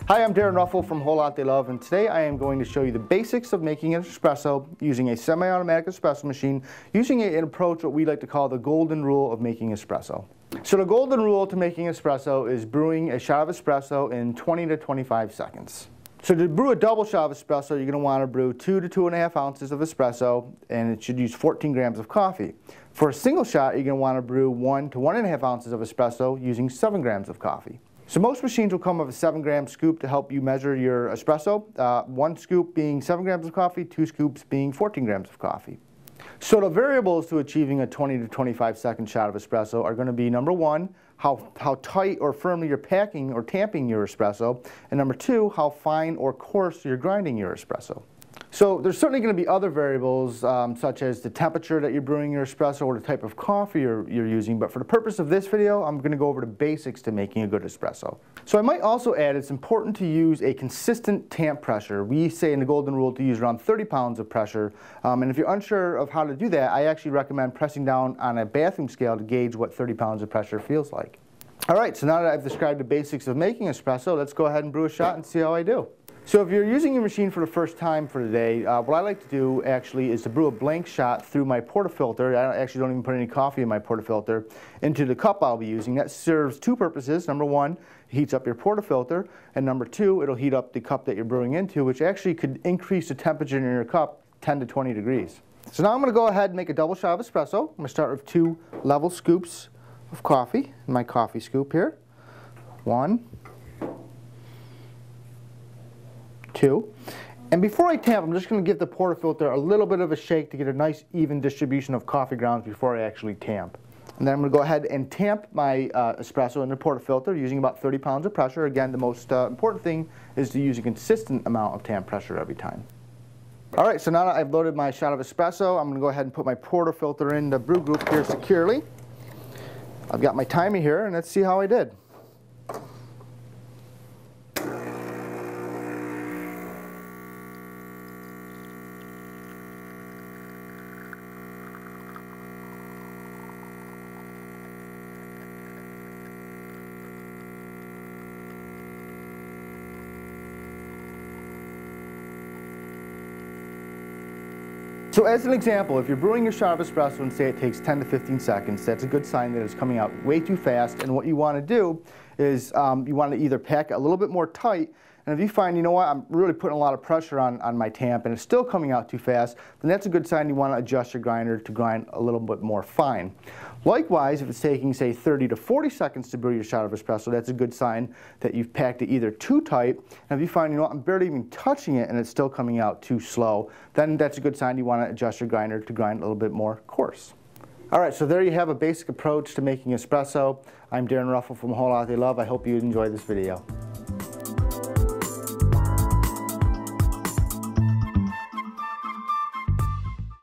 Hi, I'm Darren Ruffle from Whole Lot They Love, and today I am going to show you the basics of making an espresso using a semi-automatic espresso machine, using an approach what we like to call the golden rule of making espresso. So the golden rule to making espresso is brewing a shot of espresso in 20 to 25 seconds. So to brew a double shot of espresso, you're going to want to brew 2 to 2.5 ounces of espresso, and it should use 14 grams of coffee. For a single shot, you're going to want to brew 1 to 1.5 ounces of espresso using 7 grams of coffee. So most machines will come with a 7-gram scoop to help you measure your espresso. 1 scoop being 7 grams of coffee, 2 scoops being 14 grams of coffee. So the variables to achieving a 20 to 25 second shot of espresso are going to be number 1, how tight or firmly you're packing or tamping your espresso, and number 2, how fine or coarse you're grinding your espresso. So there's certainly going to be other variables such as the temperature that you're brewing your espresso or the type of coffee you're using, but for the purpose of this video, I'm going to go over the basics to making a good espresso. So I might also add it's important to use a consistent tamp pressure. We say in the golden rule to use around 30 pounds of pressure, and if you're unsure of how to do that, I actually recommend pressing down on a bathroom scale to gauge what 30 pounds of pressure feels like. Alright, so now that I've described the basics of making espresso, let's go ahead and brew a shot and see how I do. So if you're using your machine for the first time for today, what I like to do actually is to brew a blank shot through my portafilter. I actually don't even put any coffee in my portafilter into the cup I'll be using. That serves 2 purposes. Number 1, it heats up your portafilter, and number 2, it'll heat up the cup that you're brewing into, which actually could increase the temperature in your cup 10 to 20 degrees. So now I'm going to go ahead and make a double shot of espresso. I'm going to start with 2 level scoops of coffee in my coffee scoop here. 1, 2. And before I tamp, I'm just going to give the portafilter a little bit of a shake to get a nice even distribution of coffee grounds before I actually tamp. And then I'm going to go ahead and tamp my espresso in the portafilter using about 30 pounds of pressure. Again, the most important thing is to use a consistent amount of tamp pressure every time. Alright, so now that I've loaded my shot of espresso, I'm going to go ahead and put my portafilter in the brew group here securely. I've got my timer here, and let's see how I did. So as an example, if you're brewing your shot of espresso and say it takes 10 to 15 seconds, that's a good sign that it's coming out way too fast, and what you want to do is you want to either pack it a little bit more tight, and if you find, you know what, I'm really putting a lot of pressure on my tamp and it's still coming out too fast, then that's a good sign you want to adjust your grinder to grind a little bit more fine. Likewise, if it's taking, say, 30 to 40 seconds to brew your shot of espresso, that's a good sign that you've packed it either too tight, and if you find, you know what, I'm barely even touching it and it's still coming out too slow, then that's a good sign you want to adjust your grinder to grind a little bit more coarse. Alright, so there you have a basic approach to making espresso. I'm Darren Ruffle from Whole Lot They Love. I hope you enjoyed this video.